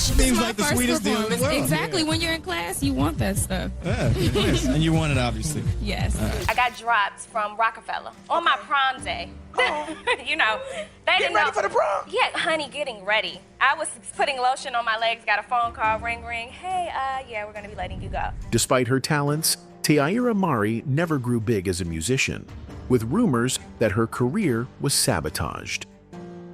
Seems like the sweetest deal in the world. Exactly. Yeah. When you're in class, you want that stuff. Yeah, yes. And you want it, obviously. Yes. I got dropped from Roc-a-Fella on my prom day. You know, they didn't ready know. for the prom? Yeah, honey, getting ready. I was putting lotion on my legs, got a phone call, ring, ring. Hey, yeah, we're gonna be letting you go. Despite her talents, Teairra Mari never grew big as a musician, with rumors that her career was sabotaged.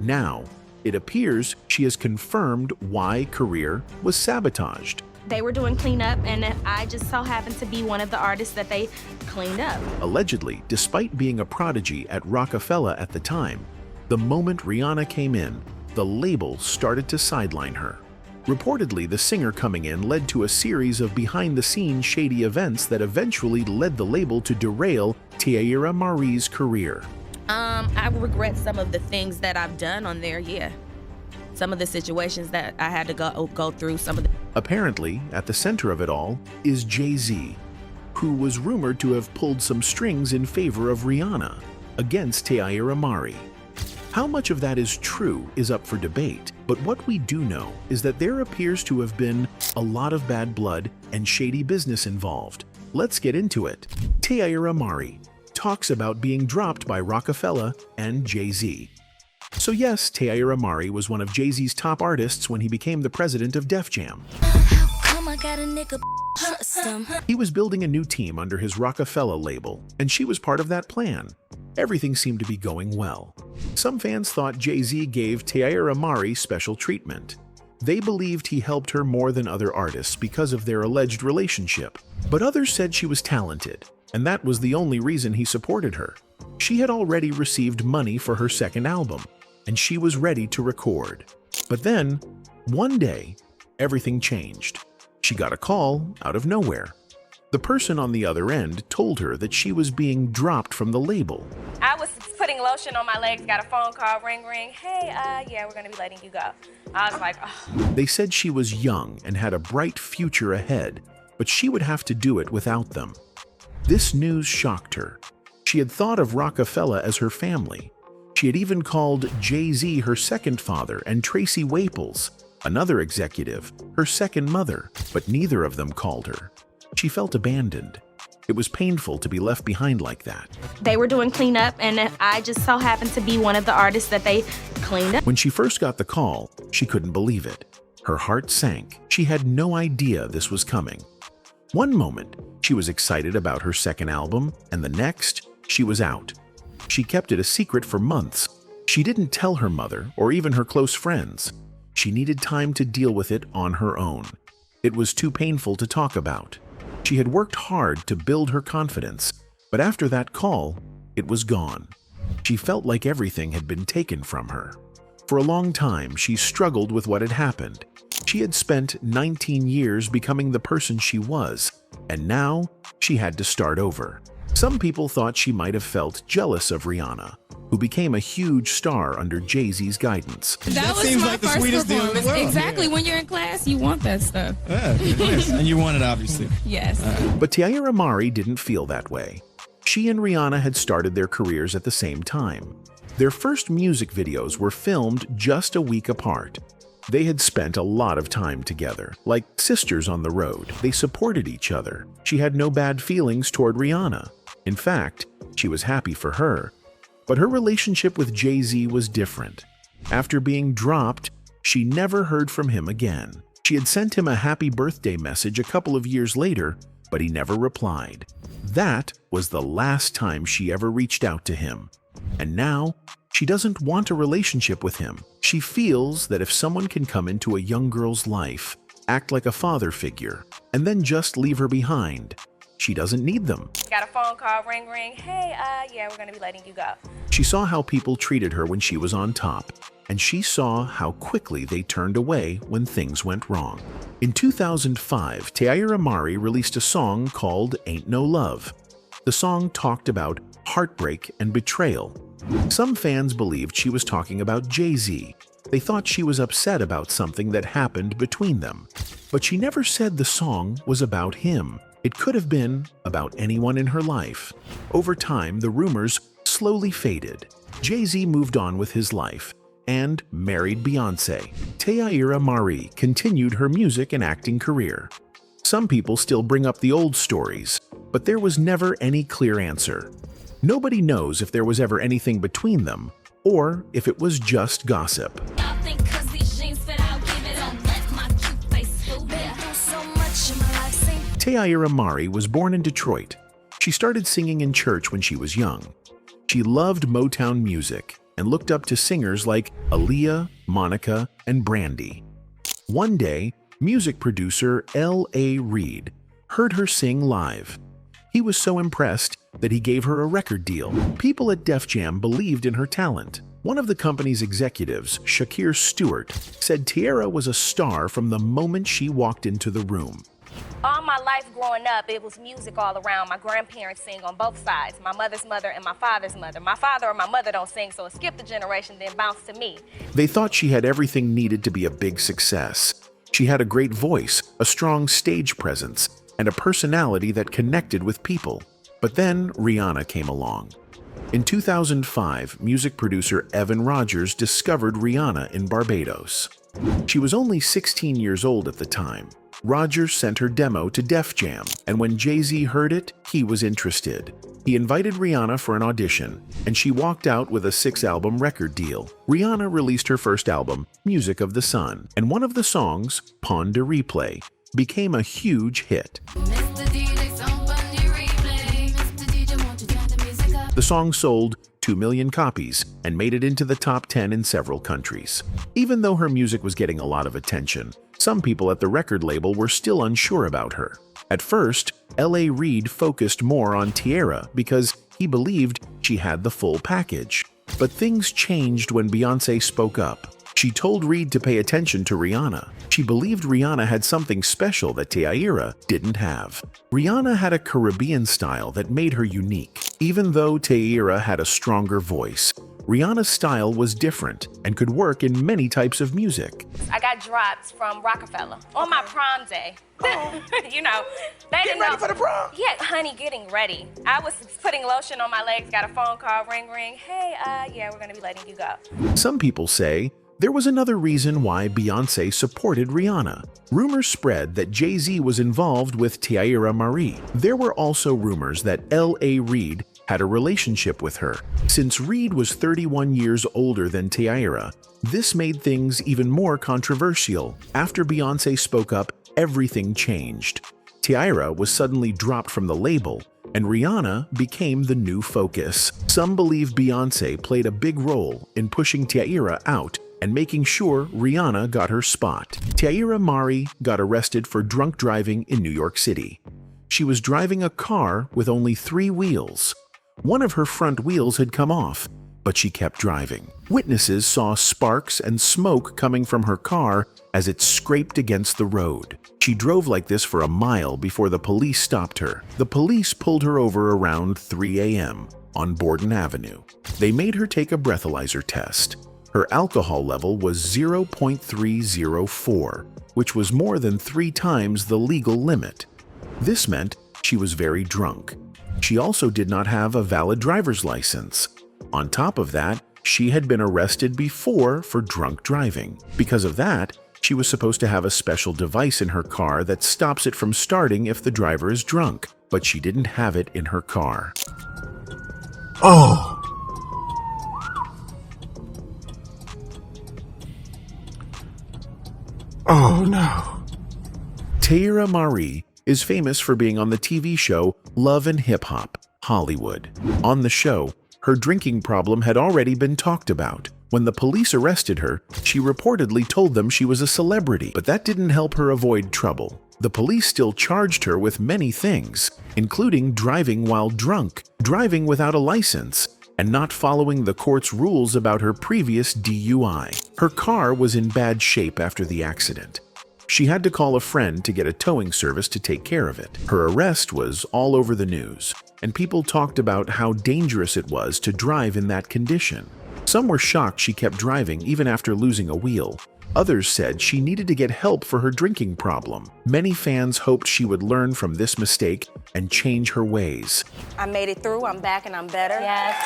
Now, it appears she has confirmed why career was sabotaged. They were doing cleanup, and I just so happened to be one of the artists that they cleaned up. Allegedly, despite being a prodigy at Roc-a-Fella at the time, the moment Rihanna came in, the label started to sideline her. Reportedly, the singer coming in led to a series of behind-the-scenes shady events that eventually led the label to derail Teairra Mari's career. I regret some of the things that I've done on there, yeah. Some of the situations that I had to go through, some of the... Apparently, at the center of it all is Jay-Z, who was rumored to have pulled some strings in favor of Rihanna against Teairra Mari. How much of that is true is up for debate, but what we do know is that there appears to have been a lot of bad blood and shady business involved. Let's get into it. Teairra Mari talks about being dropped by Roc-a-Fella and Jay-Z. So yes, Teairra Mari was one of Jay-Z's top artists when he became the president of Def Jam. He was building a new team under his Roc-a-Fella label, and she was part of that plan. Everything seemed to be going well. Some fans thought Jay-Z gave Teairra Mari special treatment. They believed he helped her more than other artists because of their alleged relationship. But others said she was talented, and that was the only reason he supported her. She had already received money for her second album, and she was ready to record. But then, one day, everything changed. She got a call out of nowhere. The person on the other end told her that she was being dropped from the label. I was putting lotion on my legs, got a phone call, ring, ring. Hey, yeah, we're gonna be letting you go. I was like, oh. They said she was young and had a bright future ahead, but she would have to do it without them. This news shocked her. She had thought of Roc-a-Fella as her family. She had even called Jay-Z her second father and Tracy Waples, another executive, her second mother, but neither of them called her. She felt abandoned. It was painful to be left behind like that. They were doing cleanup, and I just so happened to be one of the artists that they cleaned up. When she first got the call, she couldn't believe it. Her heart sank. She had no idea this was coming. One moment, she was excited about her second album, and the next, she was out. She kept it a secret for months. She didn't tell her mother or even her close friends. She needed time to deal with it on her own. It was too painful to talk about. She had worked hard to build her confidence, but after that call, it was gone. She felt like everything had been taken from her. For a long time, she struggled with what had happened. She had spent 19 years becoming the person she was, and now she had to start over. Some people thought she might have felt jealous of Rihanna, who became a huge star under Jay-Z's guidance. That was seems my like the first sweetest deal in the performance. world. Exactly. Yeah. When you're in class, you want that stuff. Yeah, yes. And you want it, obviously. Yes. But Teairra Mari didn't feel that way. She and Rihanna had started their careers at the same time. Their first music videos were filmed just a week apart. They had spent a lot of time together, like sisters on the road. They supported each other. She had no bad feelings toward Rihanna. In fact, she was happy for her. But her relationship with Jay-Z was different. After being dropped, she never heard from him again. She had sent him a happy birthday message a couple of years later, but he never replied. That was the last time she ever reached out to him. And now, she doesn't want a relationship with him. She feels that if someone can come into a young girl's life, act like a father figure, and then just leave her behind, she doesn't need them. Got a phone call, ring, ring. Hey, yeah, we're gonna be letting you go. She saw how people treated her when she was on top, and she saw how quickly they turned away when things went wrong. In 2005, Teairra Mari released a song called Ain't No Love. The song talked about heartbreak and betrayal. Some fans believed she was talking about Jay-Z. They thought she was upset about something that happened between them. But she never said the song was about him. It could have been about anyone in her life. Over time, the rumors slowly faded. Jay-Z moved on with his life, and married Beyoncé. Teairra Mari continued her music and acting career. Some people still bring up the old stories, but there was never any clear answer. Nobody knows if there was ever anything between them, or if it was just gossip. Teairra Mari was born in Detroit. She started singing in church when she was young. She loved Motown music and looked up to singers like Aaliyah, Monica, and Brandy. One day, music producer L.A. Reid heard her sing live. He was so impressed that he gave her a record deal. People at Def Jam believed in her talent. One of the company's executives, Shakir Stewart, said Teairra was a star from the moment she walked into the room. All my life growing up, it was music all around. My grandparents sing on both sides, my mother's mother and my father's mother. My father or my mother don't sing, so it skipped a generation, then bounced to me. They thought she had everything needed to be a big success. She had a great voice, a strong stage presence, and a personality that connected with people. But then Rihanna came along. In 2005, music producer Evan Rogers discovered Rihanna in Barbados. She was only 16 years old at the time. Rogers sent her demo to Def Jam, and when Jay-Z heard it, he was interested. He invited Rihanna for an audition, and she walked out with a 6-album record deal. Rihanna released her first album, Music of the Sun, and one of the songs, Pon de Replay, became a huge hit. The song sold 2 million copies and made it into the top 10 in several countries. Even though her music was getting a lot of attention, some people at the record label were still unsure about her. At first, L.A. Reid focused more on Teairra because he believed she had the full package. But things changed when Beyoncé spoke up. She told Reid to pay attention to Rihanna. She believed Rihanna had something special that Teairra didn't have. Rihanna had a Caribbean style that made her unique. Even though Teairra had a stronger voice, Rihanna's style was different and could work in many types of music. I got dropped from Roc-a-Fella on my prom day. You know, they didn't know. Getting ready for the prom? Yeah, honey, getting ready. I was putting lotion on my legs, got a phone call, ring, ring. Hey, yeah, we're gonna be letting you go. Some people say there was another reason why Beyoncé supported Rihanna. Rumors spread that Jay-Z was involved with Teairra Mari. There were also rumors that L.A. Reid had a relationship with her. Since Reid was 31 years older than Teairra, this made things even more controversial. After Beyoncé spoke up, everything changed. Teairra was suddenly dropped from the label, and Rihanna became the new focus. Some believe Beyoncé played a big role in pushing Teairra out and making sure Rihanna got her spot. Teairra Mari got arrested for drunk driving in New York City. She was driving a car with only 3 wheels. One of her front wheels had come off, but she kept driving. Witnesses saw sparks and smoke coming from her car as it scraped against the road. She drove like this for a mile before the police stopped her. The police pulled her over around 3 a.m. on Borden Avenue. They made her take a breathalyzer test. Her alcohol level was 0.304, which was more than 3 times the legal limit. This meant she was very drunk. She also did not have a valid driver's license. On top of that, she had been arrested before for drunk driving. Because of that, she was supposed to have a special device in her car that stops it from starting if the driver is drunk, but she didn't have it in her car. Oh no. Teairra Mari is famous for being on the TV show Love and Hip Hop, Hollywood. On the show, her drinking problem had already been talked about. When the police arrested her, she reportedly told them she was a celebrity, but that didn't help her avoid trouble. The police still charged her with many things, including driving while drunk, driving without a license, and not following the court's rules about her previous DUI. Her car was in bad shape after the accident. She had to call a friend to get a towing service to take care of it. Her arrest was all over the news, and people talked about how dangerous it was to drive in that condition. Some were shocked she kept driving even after losing a wheel. Others said she needed to get help for her drinking problem. Many fans hoped she would learn from this mistake and change her ways. I made it through, I'm back and I'm better. Yes.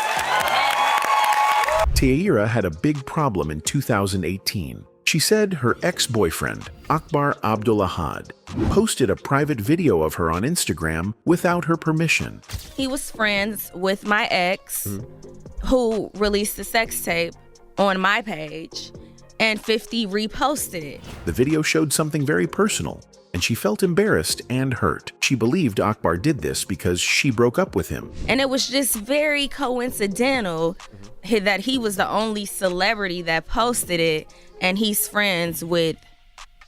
Teairra had a big problem in 2018. She said her ex-boyfriend, Akbar Abdulahad, posted a private video of her on Instagram without her permission. He was friends with my ex who released the sex tape on my page, and 50 reposted it. The video showed something very personal, and she felt embarrassed and hurt. She believed Akbar did this because she broke up with him. And it was just very coincidental that he was the only celebrity that posted it, and he's friends with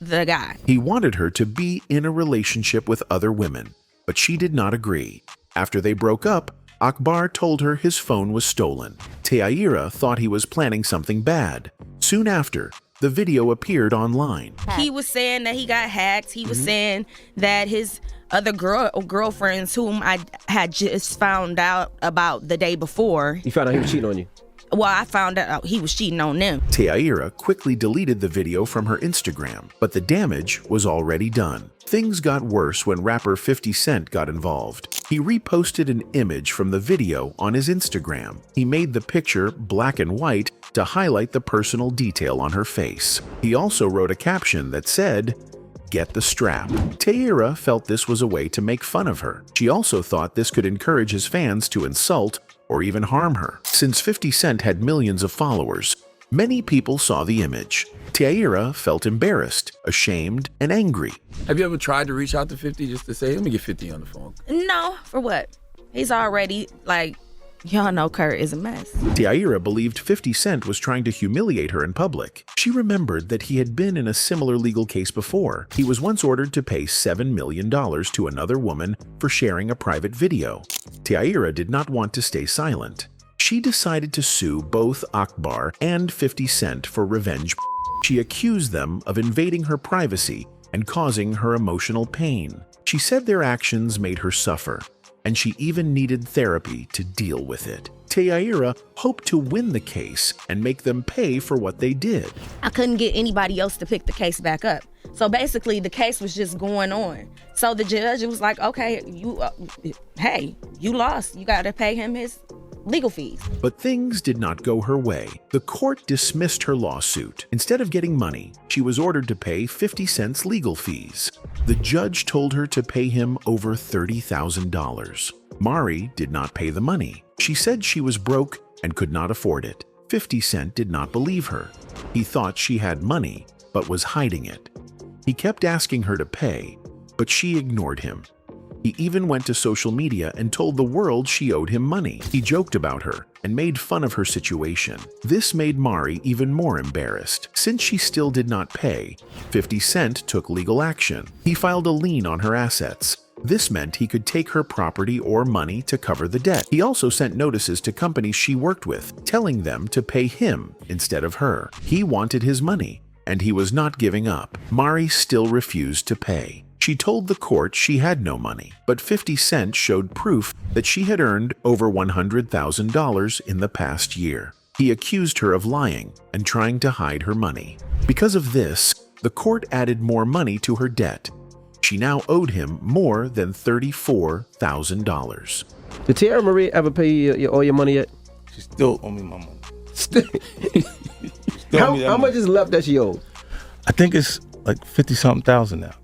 the guy. He wanted her to be in a relationship with other women, but she did not agree. After they broke up, Akbar told her his phone was stolen. Teairra thought he was planning something bad. Soon after, the video appeared online. He was saying that he got hacked. He was saying that his other girlfriends, whom I had just found out about the day before. You found out he was cheating on you? Well, I found out he was cheating on them. Teairra quickly deleted the video from her Instagram, but the damage was already done. Things got worse when rapper 50 Cent got involved. He reposted an image from the video on his Instagram. He made the picture black and white to highlight the personal detail on her face. He also wrote a caption that said, "Get the strap." Teairra felt this was a way to make fun of her. She also thought this could encourage his fans to insult or even harm her. Since 50 Cent had millions of followers, many people saw the image. Teairra felt embarrassed, ashamed, and angry. Have you ever tried to reach out to 50 just to say, let me get 50 on the phone? No, for what? He's already, y'all know Kurt is a mess. Teairra believed 50 Cent was trying to humiliate her in public. She remembered that he had been in a similar legal case before. He was once ordered to pay $7 million to another woman for sharing a private video. Teairra did not want to stay silent. She decided to sue both Akbar and 50 Cent for revenge. She accused them of invading her privacy and causing her emotional pain. She said their actions made her suffer, and she even needed therapy to deal with it. Teairra hoped to win the case and make them pay for what they did. I couldn't get anybody else to pick the case back up. So basically, the case was just going on. So the judge was like, okay, you lost. You got to pay him his legal fees. But things did not go her way. The court dismissed her lawsuit. Instead of getting money, she was ordered to pay 50 Cent's legal fees. The judge told her to pay him over $30,000. Mari did not pay the money. She said she was broke and could not afford it. 50 Cent did not believe her. He thought she had money, but was hiding it. He kept asking her to pay, but she ignored him. He even went to social media and told the world she owed him money. He joked about her and made fun of her situation. This made Mari even more embarrassed. Since she still did not pay, 50 Cent took legal action. He filed a lien on her assets. This meant he could take her property or money to cover the debt. He also sent notices to companies she worked with, telling them to pay him instead of her. He wanted his money, and he was not giving up. Mari still refused to pay. She told the court she had no money, but 50 Cent showed proof that she had earned over $100,000 in the past year. He accused her of lying and trying to hide her money. Because of this, the court added more money to her debt. She now owed him more than $34,000. Did Teairra Mari ever pay you all your money yet? She still owe me my money. How much is left that she owed? I think it's like 50-something thousand now.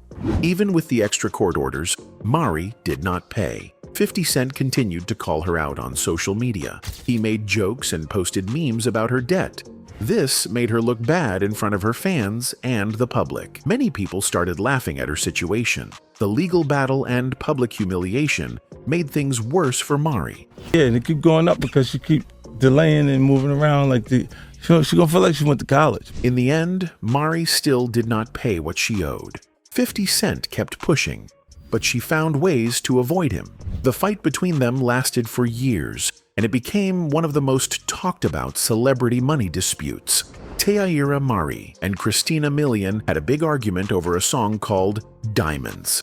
Even with the extra court orders, Mari did not pay. 50 Cent continued to call her out on social media. He made jokes and posted memes about her debt. This made her look bad in front of her fans and the public. Many people started laughing at her situation. The legal battle and public humiliation made things worse for Mari. Yeah, and it keep going up because she keep delaying and moving around like she gonna feel like she went to college. In the end, Mari still did not pay what she owed. 50 Cent kept pushing, but she found ways to avoid him. The fight between them lasted for years, and it became one of the most talked about celebrity money disputes. Teairra Mari and Christina Milian had a big argument over a song called Diamonds.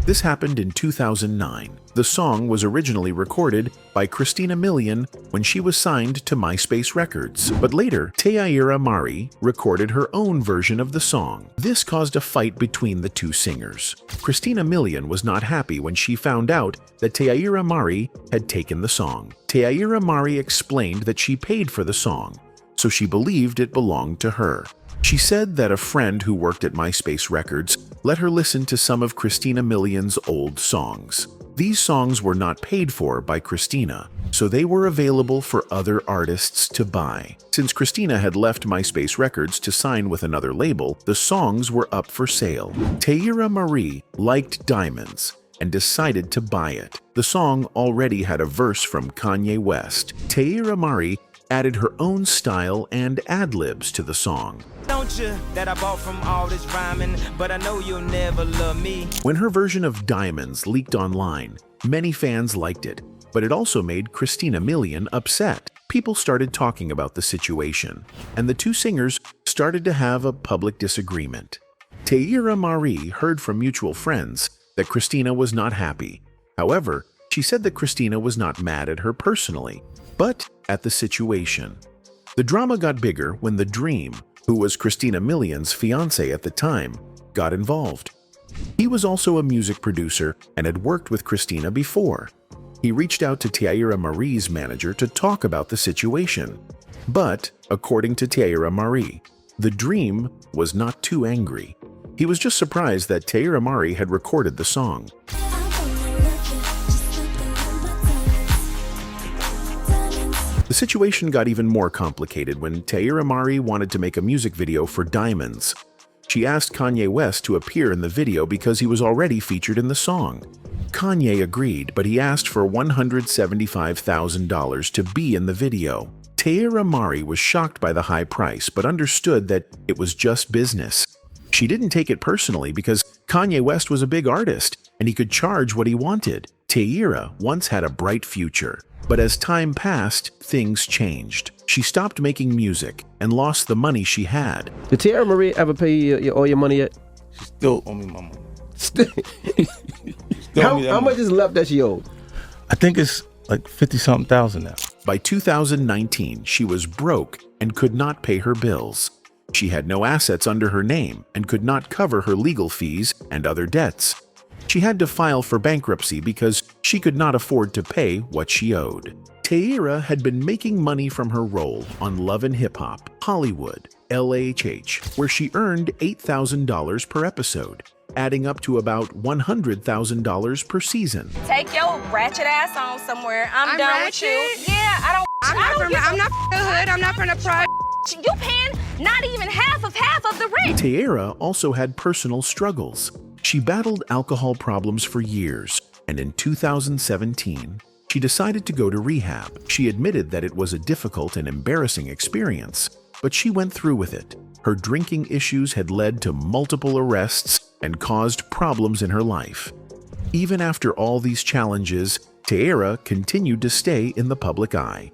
This happened in 2009. The song was originally recorded by Christina Milian when she was signed to MySpace Records. But later, Teairra Mari recorded her own version of the song. This caused a fight between the two singers. Christina Milian was not happy when she found out that Teairra Mari had taken the song. Teairra Mari explained that she paid for the song, so she believed it belonged to her. She said that a friend who worked at MySpace Records let her listen to some of Christina Milian's old songs. These songs were not paid for by Christina, so they were available for other artists to buy. Since Christina had left MySpace Records to sign with another label, the songs were up for sale. Teairra Mari liked Diamonds and decided to buy it. The song already had a verse from Kanye West. Teairra Mari added her own style and ad-libs to the song. Don't you that I bought from all this rhyming, but I know you'll never love me. When her version of Diamonds leaked online, many fans liked it, but it also made Christina Milian upset. People started talking about the situation, and the two singers started to have a public disagreement. Teairra Mari heard from mutual friends that Christina was not happy. However, she said that Christina was not mad at her personally, but at the situation. The drama got bigger when The Dream, who was Christina Milian's fiancé at the time, got involved. He was also a music producer and had worked with Christina before. He reached out to Teairra Mari's manager to talk about the situation. But, according to Teairra Mari, The Dream was not too angry. He was just surprised that Teairra Mari had recorded the song. The situation got even more complicated when Teairra Mari wanted to make a music video for Diamonds. She asked Kanye West to appear in the video because he was already featured in the song. Kanye agreed, but he asked for $175,000 to be in the video. Teairra Mari was shocked by the high price, but understood that it was just business. She didn't take it personally because Kanye West was a big artist, and he could charge what he wanted. Teairra once had a bright future. But as time passed, things changed. She stopped making music and lost the money she had. Did Teairra Mari ever pay you all your money yet? She still owe me my money. How much is left that she owed? I think it's like 50-something thousand now. By 2019, she was broke and could not pay her bills. She had no assets under her name and could not cover her legal fees and other debts. She had to file for bankruptcy because she could not afford to pay what she owed. Teairra had been making money from her role on Love and Hip Hop, Hollywood, LHH, where she earned $8,000 per episode, adding up to about $100,000 per season. Take your ratchet ass on somewhere. I'm done with you. ratchet? Yeah, I'm not from the hood. I'm not from the prod. You paying not even half of the rent. Teairra also had personal struggles. She battled alcohol problems for years, and in 2017, she decided to go to rehab. She admitted that it was a difficult and embarrassing experience, but she went through with it. Her drinking issues had led to multiple arrests and caused problems in her life. Even after all these challenges, Teairra continued to stay in the public eye.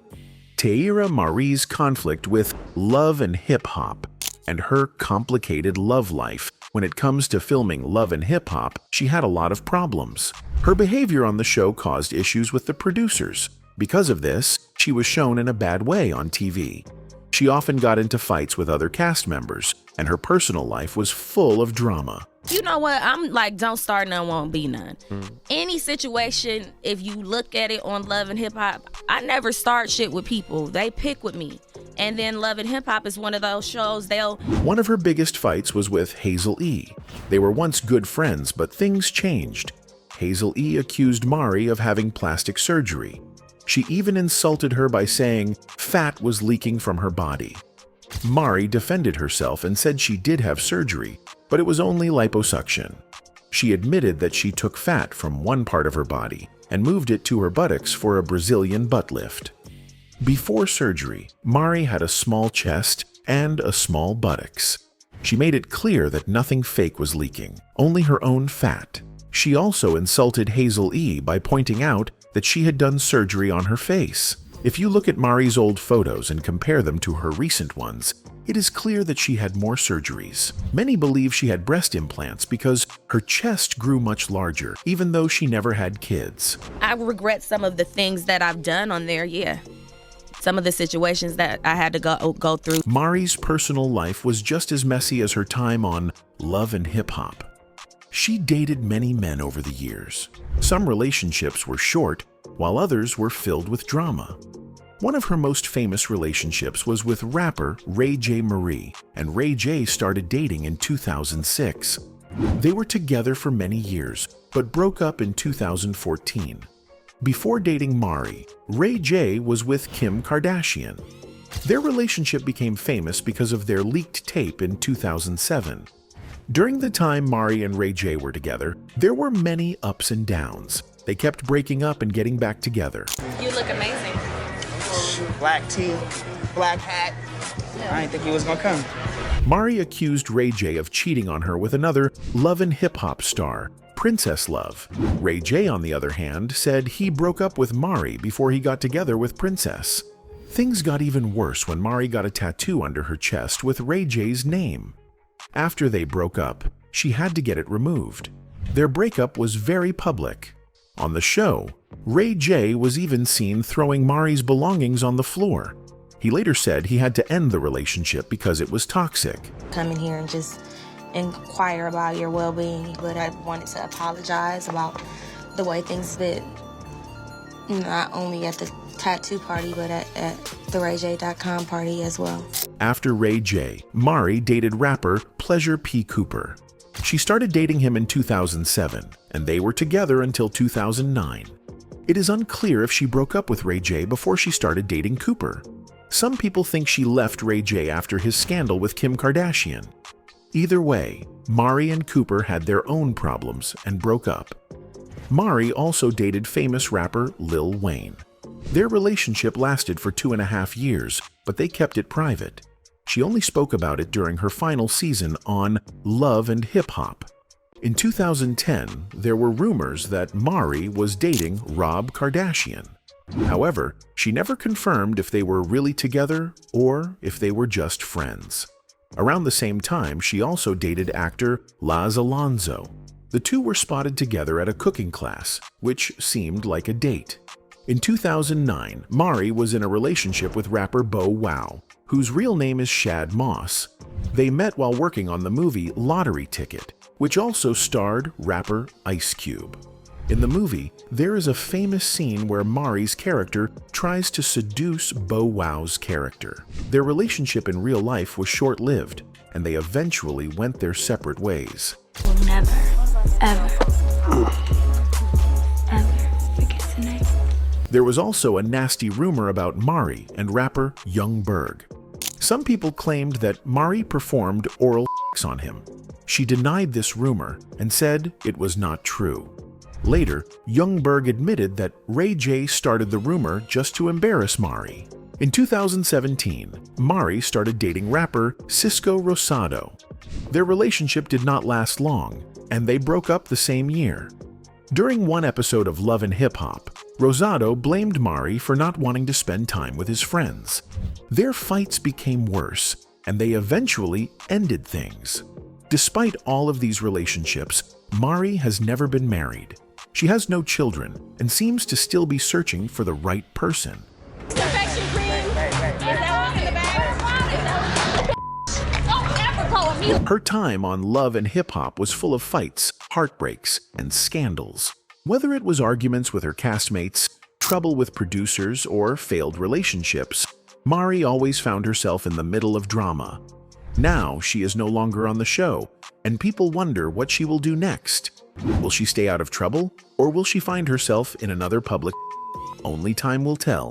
Teairra Mari's conflict with Love and Hip Hop and her complicated love life. When it comes to filming Love and Hip Hop, she had a lot of problems. Her behavior on the show caused issues with the producers. Because of this, she was shown in a bad way on TV. She often got into fights with other cast members, and her personal life was full of drama. You know what? I'm like, don't start none, won't be none. Any situation, if you look at it on Love and Hip Hop, I never start shit with people. They pick with me. And then Love and Hip Hop is one of those shows One of her biggest fights was with Hazel E. They were once good friends, but things changed. Hazel E. accused Mari of having plastic surgery. She even insulted her by saying fat was leaking from her body. Mari defended herself and said she did have surgery, but it was only liposuction. She admitted that she took fat from one part of her body and moved it to her buttocks for a Brazilian butt lift. Before surgery, Mari had a small chest and a small buttocks. She made it clear that nothing fake was leaking, only her own fat. She also insulted Hazel E. by pointing out that she had done surgery on her face. If you look at Mari's old photos and compare them to her recent ones, It is clear that she had more surgeries. Many believe she had breast implants because her chest grew much larger, even though she never had kids. I regret some of the things that I've done on there, yeah. Some of the situations that I had to go through. Mari's personal life was just as messy as her time on Love and Hip Hop. She dated many men over the years. Some relationships were short, while others were filled with drama. One of her most famous relationships was with rapper Ray J. Marie, and Ray J started dating in 2006. They were together for many years, but broke up in 2014. Before dating Mari, Ray J was with Kim Kardashian. Their relationship became famous because of their leaked tape in 2007. During the time Mari and Ray J were together, there were many ups and downs. They kept breaking up and getting back together. You look amazing. Black tee, black hat. I didn't think he was gonna come. Mari accused Ray J of cheating on her with another Love and Hip Hop star, Princess Love. Ray J, on the other hand, said he broke up with Mari before he got together with Princess. Things got even worse when Mari got a tattoo under her chest with Ray J's name. After they broke up, she had to get it removed. Their breakup was very public. On the show, Ray J was even seen throwing Mari's belongings on the floor. He later said he had to end the relationship because it was toxic. Come in here and just inquire about your well-being, but I wanted to apologize about the way things been, not only at the tattoo party, but at the RayJ.com party as well. After Ray J, Mari dated rapper Pleasure P. Cooper. She started dating him in 2007, and they were together until 2009. It is unclear if she broke up with Ray J before she started dating Cooper. Some people think she left Ray J after his scandal with Kim Kardashian. Either way, Mari and Cooper had their own problems and broke up. Mari also dated famous rapper Lil Wayne. Their relationship lasted for 2.5 years, but they kept it private. She only spoke about it during her final season on Love and Hip Hop. In 2010, there were rumors that Mari was dating Rob Kardashian. However, she never confirmed if they were really together or if they were just friends. Around the same time, she also dated actor Laz Alonso. The two were spotted together at a cooking class, which seemed like a date. In 2009, Mari was in a relationship with rapper Bow Wow, whose real name is Shad Moss. They met while working on the movie Lottery Ticket, which also starred rapper Ice Cube. In the movie, there is a famous scene where Mari's character tries to seduce Bow Wow's character. Their relationship in real life was short-lived, and they eventually went their separate ways. We'll never, ever, ever forget tonight. There was also a nasty rumor about Mari and rapper Young Berg. Some people claimed that Mari performed oral sex on him. She denied this rumor and said it was not true. Later, Young Berg admitted that Ray J started the rumor just to embarrass Mari. In 2017, Mari started dating rapper Cisco Rosado. Their relationship did not last long, and they broke up the same year. During one episode of Love and Hip Hop, Rosado blamed Mari for not wanting to spend time with his friends. Their fights became worse, and they eventually ended things. Despite all of these relationships, Mari has never been married. She has no children and seems to still be searching for the right person. Her time on Love and Hip Hop was full of fights, heartbreaks, and scandals. Whether it was arguments with her castmates, trouble with producers, or failed relationships, Mari always found herself in the middle of drama. Now she is no longer on the show, and people wonder what she will do next. Will she stay out of trouble, or will she find herself in another public? Only time will tell.